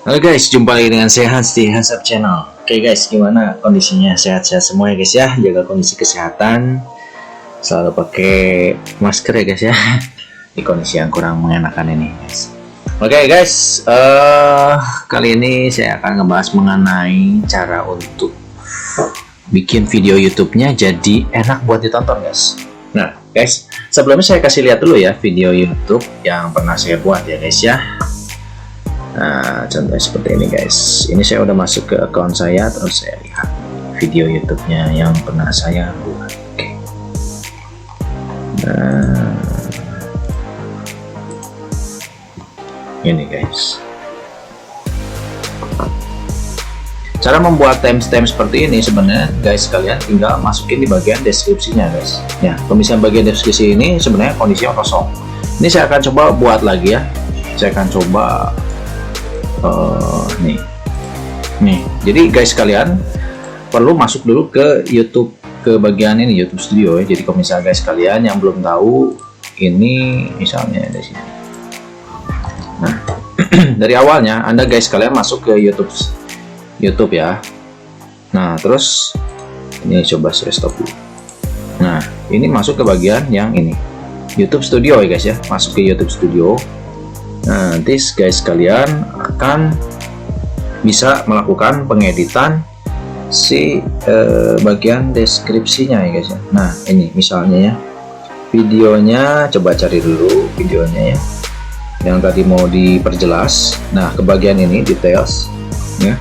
Halo guys, jumpa lagi dengan saya Hans di Hansap Channel. Oke guys, gimana kondisinya? Sehat-sehat semua ya guys ya. Jaga kondisi kesehatan. Selalu pakai masker ya guys ya. Di kondisi yang kurang mengenakan ini guys. Oke guys, kali ini saya akan ngebahas mengenai cara untuk bikin video YouTube-nya jadi enak buat ditonton guys. Nah guys, sebelumnya saya kasih lihat dulu ya video YouTube yang pernah saya buat ya guys ya. Nah, contohnya seperti ini guys. Ini saya udah masuk ke account saya, terus saya lihat video YouTube-nya yang pernah saya buat. Oke. Nah, ini guys. Cara membuat timestamp seperti ini sebenarnya guys, kalian tinggal masukin di bagian deskripsinya guys. Ya, pemilihan bagian deskripsi ini sebenarnya kondisinya kosong. Ini saya akan coba buat lagi ya. Saya akan coba nih jadi guys, kalian perlu masuk dulu ke YouTube, ke bagian ini YouTube Studio ya. Jadi kalau misalnya guys kalian yang belum tahu ini, misalnya di sini. Nah dari awalnya Anda guys kalian masuk ke YouTube ya. Nah terus ini coba saya stop dulu. Nah ini masuk ke bagian yang ini YouTube Studio ya guys ya. Masuk ke YouTube Studio. Nah, nanti guys kalian akan bisa melakukan pengeditan si bagian deskripsinya ya guys ya. Nah ini misalnya ya, videonya coba cari dulu videonya ya, yang tadi mau diperjelas. Nah ke bagian ini details ya.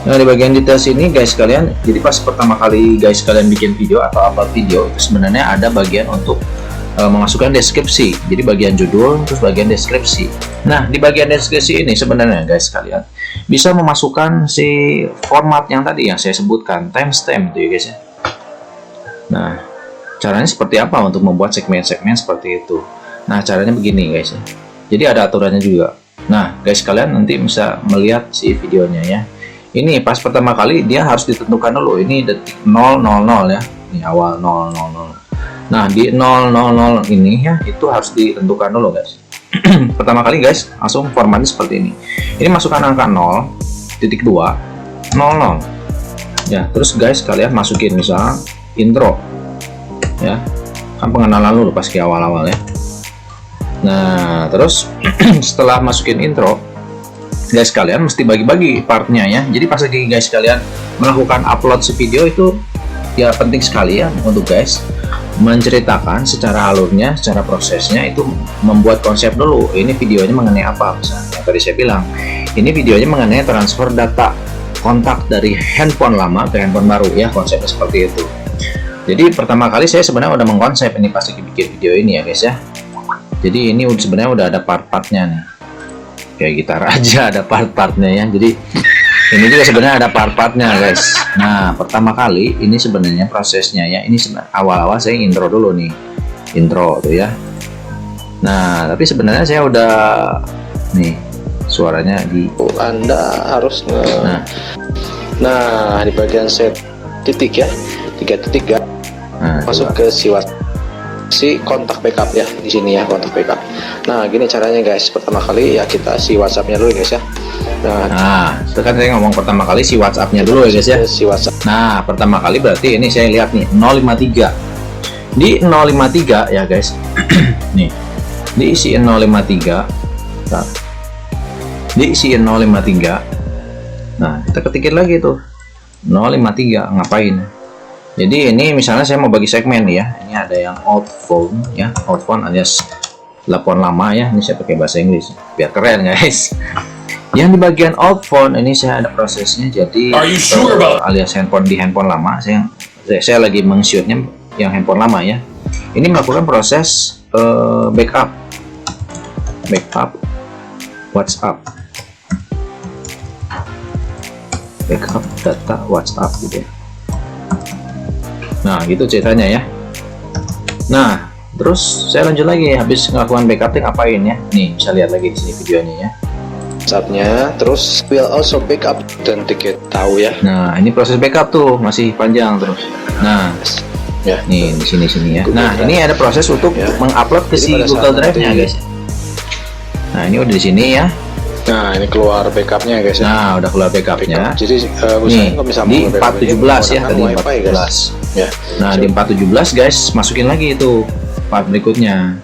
Nah di bagian details ini guys kalian, jadi pas pertama kali guys kalian bikin video atau upload video, itu sebenarnya ada bagian untuk memasukkan deskripsi. Jadi bagian judul terus bagian deskripsi. Nah di bagian deskripsi ini sebenarnya guys kalian bisa memasukkan si format yang tadi yang saya sebutkan, timestamp itu ya guys ya. Nah caranya seperti apa untuk membuat segmen-segmen seperti itu? Nah caranya begini guys ya. Jadi ada aturannya juga. Nah guys kalian nanti bisa melihat si videonya ya. Ini pas pertama kali dia harus ditentukan dulu, ini detik 000 ya, ini awal 000. Nah di 000 ini ya, itu harus ditentukan dulu guys. Pertama kali guys langsung formatnya seperti ini. Ini masukkan angka 0.2 00 ya. Terus guys kalian masukin misal intro ya, kan pengenalan dulu pas ke awal-awal ya. Nah terus setelah masukin intro guys kalian mesti bagi-bagi partnya ya. Jadi pas lagi guys kalian melakukan upload si video itu ya, penting sekali ya untuk guys menceritakan secara alurnya, secara prosesnya, itu membuat konsep dulu. Ini videonya mengenai apa, misalnya tadi saya bilang ini videonya mengenai transfer data kontak dari handphone lama ke handphone baru ya, konsepnya seperti itu. Jadi pertama kali saya sebenarnya udah mengkonsep ini pas lagi bikin video ini ya guys ya. Jadi ini sebenarnya udah ada part-partnya nih, kayak gitar aja ada part-partnya ya. Jadi ini juga sebenarnya ada part-partnya guys. Nah pertama kali ini sebenarnya prosesnya ya, ini awal-awal saya intro dulu nih, intro tuh ya. Nah tapi sebenarnya saya udah nih suaranya di Anda harus nah di bagian set titik ya, 3 titik ya. Nah, masuk ke si kontak backup ya, di sini ya kontak backup. Nah gini caranya guys, pertama kali ya kita si WhatsApp-nya dulu guys ya. Nah itu kan saya ngomong pertama kali si WhatsApp-nya dulu ya guys ya, si WhatsApp. Nah pertama kali berarti ini saya lihat nih 053 di 053 ya guys. Nih diisi 053. Nah, diisi 053. Nah kita ketikin lagi tuh 053 ngapain. Jadi ini misalnya saya mau bagi segmen nih ya. Ini ada yang old phone ya, old phone alias telepon lama ya. Ini saya pakai bahasa Inggris biar keren guys. Yang di bagian old phone ini saya ada prosesnya, jadi alias handphone di handphone lama. Saya lagi meng-shootnya yang handphone lama ya. Ini melakukan proses backup WhatsApp, backup data WhatsApp gitu ya. Nah gitu ceritanya ya. Nah terus saya lanjut lagi, habis melakukan backupnya ngapain ya. Nih bisa lihat lagi di sini videonya ya, WhatsApp-nya. Terus will also backup dan tiket tahu ya. Nah ini proses backup tuh masih panjang terus. Nah ya nih di sini ya. Nah ini ada proses untuk mengupload ke si Google Drive-nya guys. Nah ini udah di sini ya. Nah, ini keluar backupnya guys ya. Nah, udah keluar backupnya. Jadi Nih, kalau bisa di mau backup ini 417 ya, tadi menggunakan WiFi, 417. Ya. Nah, di 417 guys, masukin lagi itu part berikutnya.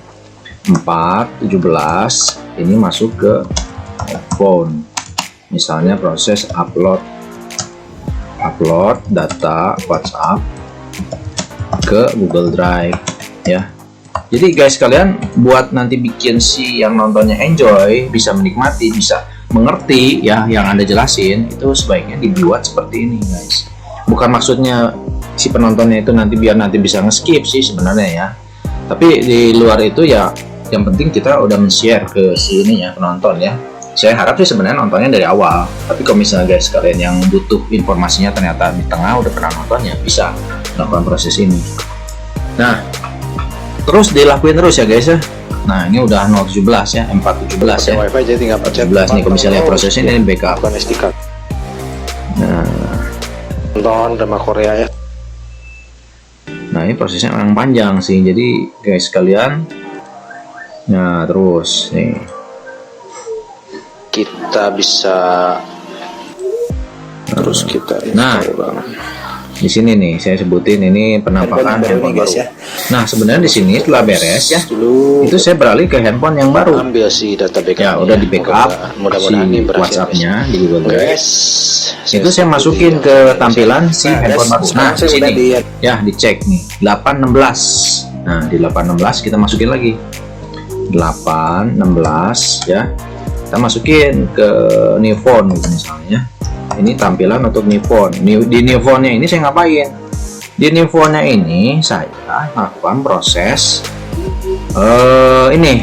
417 ini masuk ke phone. Misalnya proses upload data WhatsApp ke Google Drive ya. Jadi guys, kalian buat nanti bikin si yang nontonnya enjoy, bisa menikmati, bisa mengerti ya yang Anda jelasin, itu sebaiknya dibuat seperti ini guys. Bukan maksudnya si penontonnya itu nanti biar nanti bisa nge-skip sih sebenarnya ya. Tapi di luar itu ya, yang penting kita udah men-share ke si ini ya, penonton ya. Saya harap sih sebenarnya nontonnya dari awal. Tapi kalau misalnya guys kalian yang butuh informasinya ternyata di tengah udah pernah nontonnya, bisa melakukan proses ini. Nah, terus dilakuin terus ya guys ya. Nah, ini udah 017 ya, 417 ya. WiFi jadi tinggal pencet 17 nih, kalau misalnya prosesnya ini backup. bukan SD card. Nah, Nonton drama Korea ya. nah ini prosesnya memang panjang sih. Jadi guys kalian, nah terus nih Kita bisa terus kita Nah, di sini nih saya sebutin ini penampakan handphone baru. ya. Nah, sebenarnya di sini setelah beres ya, Dulu itu saya beralih ke handphone yang baru. ambil si data backup. Ya, udah di backup Mudah-mudahan si ini berhasil, WhatsApp-nya di Google Drive. guys. Itu saya masukin ke tampilan si handphone baru. Nah, di sini ya dicek nih 816. Nah, di 816 kita masukin lagi 816 ya. Kita masukin ke new phone gitu misalnya. Ini tampilan untuk new phone. Di new phone-nya ini saya ngapain? Di new phone-nya ini saya lakukan proses ini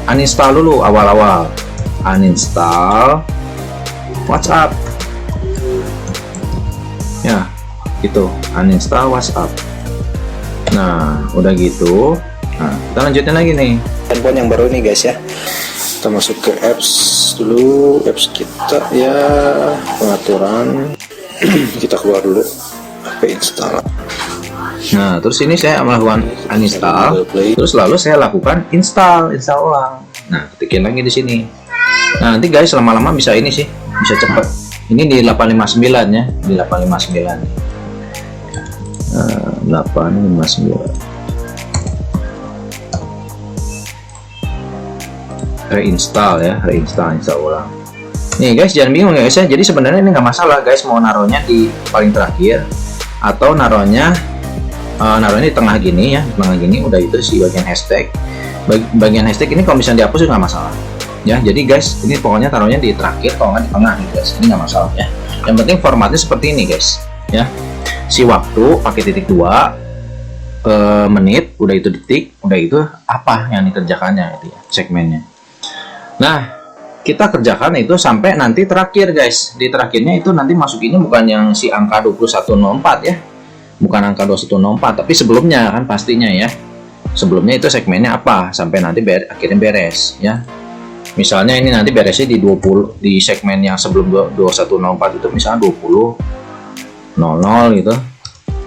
uninstall dulu awal-awal. Uninstall WhatsApp. Ya, gitu. Uninstall WhatsApp. Nah, udah gitu. Nah, kita lanjutin lagi nih. Handphone yang baru nih guys ya. Kita masuk ke apps dulu, apps kita ya, pengaturan. Kita keluar dulu, HP install. Nah, terus ini saya melakukan uninstall, terus lalu saya lakukan install ulang. Nah, ketikin lagi di sini. Nah, nanti guys lama-lama bisa ini sih, bisa cepet. Ini di 859 ya, di 859. 859. Reinstall ya, install ulang. Nih guys, jangan bingung ya guys ya. Jadi sebenarnya ini nggak masalah guys mau naruhnya di paling terakhir atau naruhnya di tengah gini ya, tengah gini. Udah itu sih bagian hashtag. Bagian hashtag ini kalau misalnya dihapus nggak masalah ya. Jadi guys, ini pokoknya taruhnya di terakhir, kalau nggak di tengah nih guys. Ini nggak masalah ya. Yang penting formatnya seperti ini guys ya. Si waktu pakai titik 2, menit, udah itu detik, udah itu apa yang dikerjakannya itu ya, segmennya. Nah, kita kerjakan itu sampai nanti terakhir guys. Di terakhirnya itu nanti masukinnya bukan yang si angka 2104 ya, bukan angka 2104, tapi sebelumnya kan pastinya ya. Sebelumnya itu segmennya apa sampai nanti akhirnya beres ya. Misalnya ini nanti beresnya di 20, di segmen yang sebelum 2104 itu misalnya 20.00 gitu.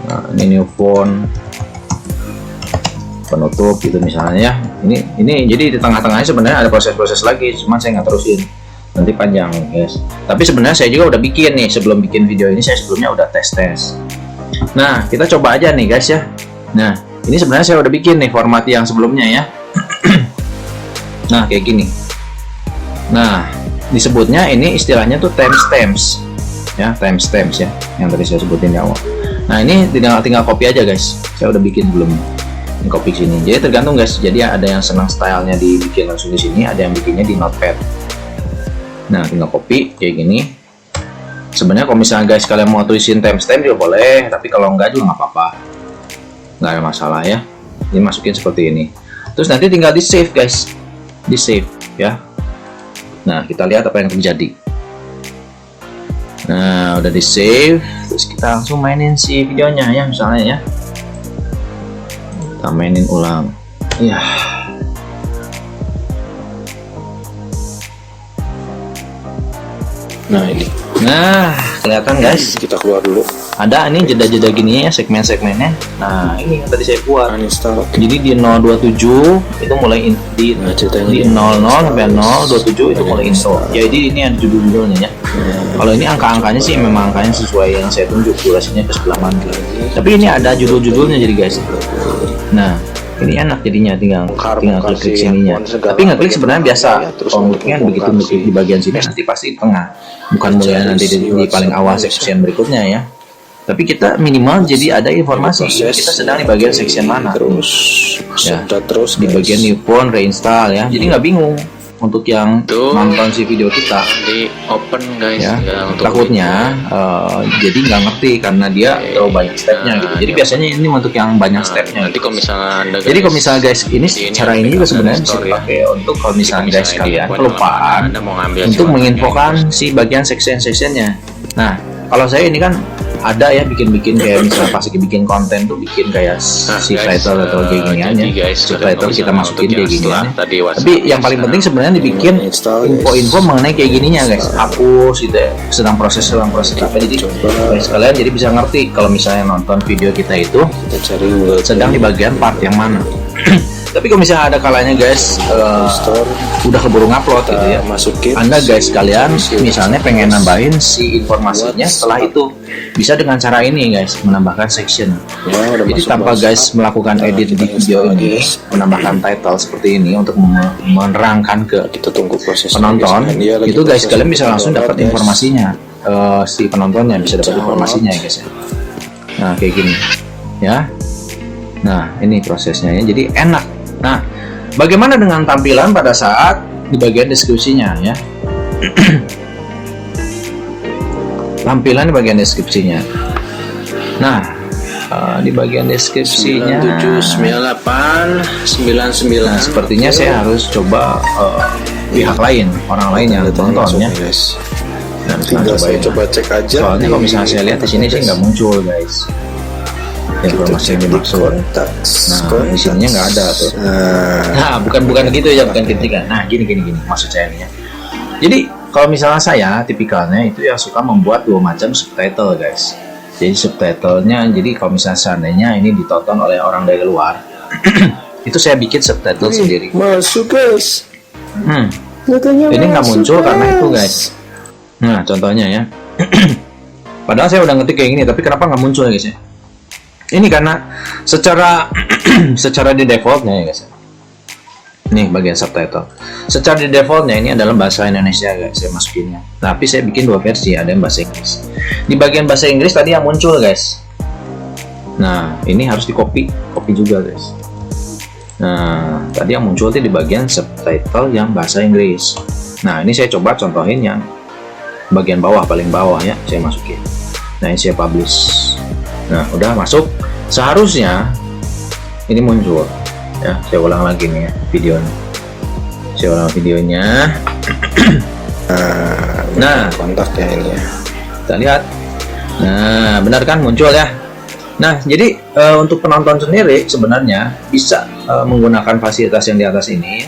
Nah, ini new phone penutup gitu misalnya ya. Ini jadi di tengah-tengahnya sebenarnya ada proses-proses lagi, cuman saya nggak terusin, nanti panjang guys. Tapi sebenarnya saya juga udah bikin nih, sebelum bikin video ini saya sebelumnya udah tes. Nah, kita coba aja nih guys ya. Nah, ini sebenarnya saya udah bikin nih format yang sebelumnya ya. Nah, kayak gini. Nah, disebutnya ini istilahnya tuh timestamps ya, timestamps ya, yang tadi saya sebutin di awal. Nah, ini tinggal copy aja guys, saya udah bikin belum. Ini copy sini. Jadi tergantung guys. Jadi ada yang senang stylenya dibikin langsung di sini, ada yang bikinnya di notepad. Nah, tinggal copy kayak gini. Sebenarnya kalau misalnya guys kalian mau tulisin timestamp juga boleh, tapi kalau enggak juga nggak apa-apa, nggak ada masalah ya. Ini masukin seperti ini. Terus nanti tinggal di save guys, di save ya. Nah, kita lihat apa yang terjadi. Nah, udah di save. Terus kita langsung mainin si videonya ya, misalnya ya. Kita mainin ulang ya. Nah, ini Nah, kelihatan guys. Kita keluar dulu. Ada ini jeda-jeda gini ya segmen-segmennya. Nah, ini yang tadi saya buat. Uninstall. Jadi di 027 itu mulai di 00 sampai 027 itu mulai intro. Jadi ini ada judul-judulnya ya. Kalau ini angka-angkanya sih memang angkanya sesuai yang saya tunjuk, durasinya ke sebelah mana. Tapi ini ada judul-judulnya jadi guys. Nah, ini enak jadinya, tinggal klik sininya. Tapi ngeklik sebenarnya biasa. Kalau ngekliknya begitu ngeklik di bagian sini nanti pasti di tengah, bukan mulai nanti di paling awal section berikutnya ya. Tapi kita minimal jadi ada informasi kita sedang di bagian section mana. Terus Ya, terus di bagian new phone reinstall ya. Jadi nggak bingung untuk yang nonton si video kita di open guys ya. untuk Takutnya jadi nggak ngerti karena dia terlalu banyak stepnya gitu. Jadi biasanya ini untuk yang banyak stepnya. nanti kalau misalnya Anda Jadi kalau misalnya guys, ini cara ini juga sebenarnya bisa store ya. dipakai untuk kalau misalnya guys kalian Buat kelupaan Anda mau ngambil untuk silakan, menginfokan si bagian section-sectionnya. Nah, kalau saya ini kan ada ya bikin-bikin kayak misalnya pas lagi bikin konten tuh bikin kayak si guys, title atau kayak ginian jadi ya. guys, Si kalau title kita misalnya masukin untuk kayak yang ginian. setelah tadi WhatsApp, Tapi yang paling penting sebenarnya dibikin info-info mengenai kayak gininya guys. Hapus gitu ya. Sedang proses apa. Jadi guys kalian jadi bisa ngerti kalau misalnya nonton video kita itu kita cari Google sedang di bagian part yang mana. Tapi kalau misalnya ada kalanya guys Store, udah keburu ngupload gitu ya, masukin. Anda guys kalian misalnya pengen nambahin si informasinya setelah itu bisa dengan cara ini guys, menambahkan section. Ya, udah Jadi masuk tanpa WhatsApp. guys melakukan edit di video ini, menambahkan title seperti ini untuk menerangkan ke Kita tunggu proses penonton, Dia lagi itu guys proses kalian bisa langsung download, dapat guys. informasinya. Si penontonnya bisa dapat informasinya ya guys ya. Nah kayak gini ya. Nah ini prosesnya ya, jadi enak. Nah bagaimana dengan tampilan pada saat di bagian deskripsinya ya? Tampilan di bagian deskripsinya. Nah di bagian deskripsinya 979899. nah, sepertinya saya harus coba pihak lain, orang lain yang tonton ya. guys. Dan Tinggal saya coba cek aja. Soalnya kalau misalnya saya lihat di sini sih nggak muncul guys informasi yang dimaksud. Nah di sininya nggak ada tuh. Nah bukan gitu ya, bukan ketika. Nah gini maksud saya nih ya. Jadi kalau misalnya saya tipikalnya itu yang suka membuat dua macam subtitle guys. Jadi subtitlenya, jadi kalau misalnya seandainya ini ditonton oleh orang dari luar, itu saya bikin subtitle sendiri. Masuk guys. Ini nggak muncul karena itu guys. Nah contohnya ya. Padahal saya udah ngetik kayak gini, tapi kenapa nggak muncul ya guys ya? Ini karena secara di defaultnya ya guys. Nih bagian subtitle. Secara di defaultnya ini adalah bahasa Indonesia guys, saya masukinnya. Tapi saya bikin dua versi, ada yang bahasa Inggris. Di bagian bahasa Inggris tadi yang muncul guys. Nah ini harus copy juga guys. Nah tadi yang muncul itu di bagian subtitle yang bahasa Inggris. Nah ini saya coba contohin yang bagian bawah, paling bawah ya, saya masukin. Nah ini saya publish. Nah udah masuk, seharusnya ini muncul ya. Saya ulang lagi nih ya videonya, saya ulang videonya. Nah kontaknya ini ya, kita lihat. Nah benar kan muncul ya. Nah jadi untuk penonton sendiri sebenarnya bisa menggunakan fasilitas yang di atas ini.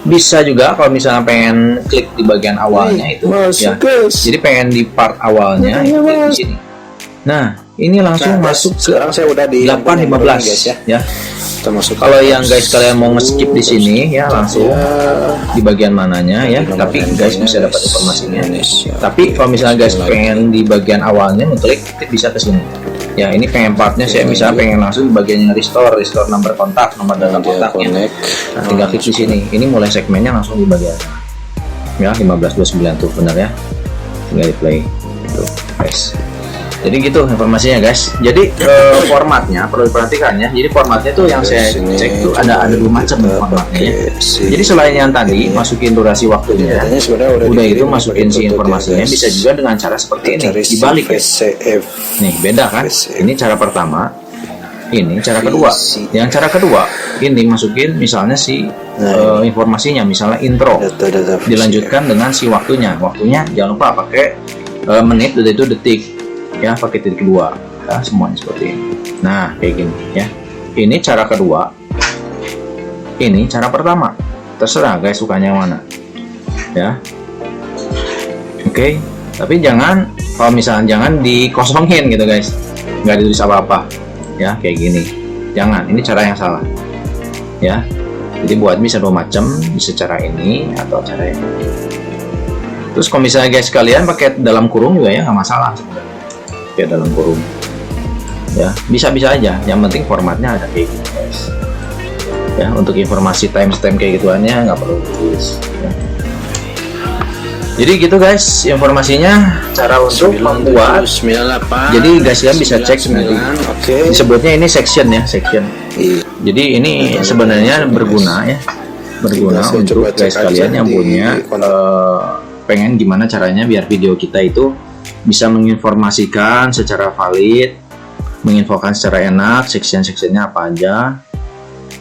Bisa juga kalau misalnya pengen klik di bagian awalnya itu ya, jadi pengen di part awalnya itu klik di sini. Nah ini langsung masuk ke sekarang saya udah di 8.15 guys ya. Kita masuk. Kalau yang guys kalian mau nge-skip di sini ya langsung di bagian mananya ya. Tapi guys bisa dapat informasinya. Tapi kalau misalnya guys pengen di bagian awalnya ngeklik bisa ke sini. Ya ini pengen partnya saya misalnya pengen langsung di bagian yang restore nomor kontak, nomor data kontaknya. Nah, tinggal klik di sini. Ini mulai segmennya langsung di bagian ya 1529 tuh benar ya. Tinggal di play tuh guys. Jadi gitu informasinya guys. Jadi formatnya perlu diperhatikan ya. Jadi formatnya tuh yang saya cek tuh ada dua macam formatnya ya. Jadi selain yang tadi masukin durasi waktunya, udah itu masukin si informasinya, bisa juga dengan cara seperti ini dibalik ya. Nih beda kan? Ini cara pertama, ini cara kedua. Yang cara kedua ini masukin misalnya si informasinya, misalnya intro, dilanjutkan dengan si waktunya. Waktunya jangan lupa pakai menit, udah itu detik. Ya pakai titik kedua ya, semuanya seperti ini. Nah kayak gini ya, ini cara kedua, ini cara pertama, terserah guys sukanya yang mana ya. Oke. Tapi jangan, kalau misalnya jangan dikosongin gitu guys, nggak ditulis apa-apa ya, kayak gini. Jangan, ini cara yang salah ya. Jadi buat bisa dua macam, bisa cara ini atau cara ini. Terus kalau misalnya guys kalian pakai dalam kurung juga ya, nggak masalah sebenarnya, kayak dalam kurung ya, bisa-bisa aja. Yang penting formatnya ada kayak gitu guys ya. Untuk informasi timestamp kayak gituannya nggak perlu tulis ya. Jadi gitu guys informasinya, cara untuk membuat. Jadi guys kalian bisa cek nanti. Disebutnya ini section ya, section. Jadi ini sebenarnya berguna ya, berguna untuk guys kalian yang punya pengen gimana caranya biar video kita itu bisa menginformasikan secara valid, menginfokan secara enak, section-sectionnya apa aja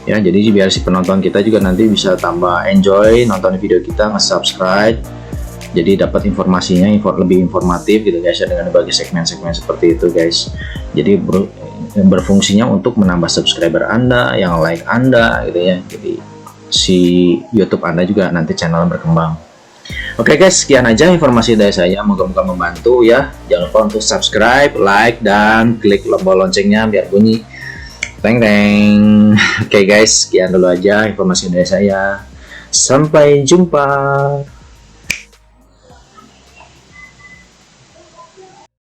ya. Jadi biar si penonton kita juga nanti bisa tambah enjoy nonton video kita, nge-subscribe, jadi dapat informasinya lebih informatif gitu guys ya, dengan berbagai segmen-segmen seperti itu guys. Jadi berfungsinya untuk menambah subscriber Anda, yang like Anda gitu ya. Jadi si YouTube Anda juga nanti channel berkembang. Oke guys, sekian aja informasi dari saya, moga-moga membantu ya. Jangan lupa untuk subscribe, like, dan klik tombol loncengnya biar bunyi teng teng. Oke guys, sekian dulu aja informasi dari saya. Sampai jumpa.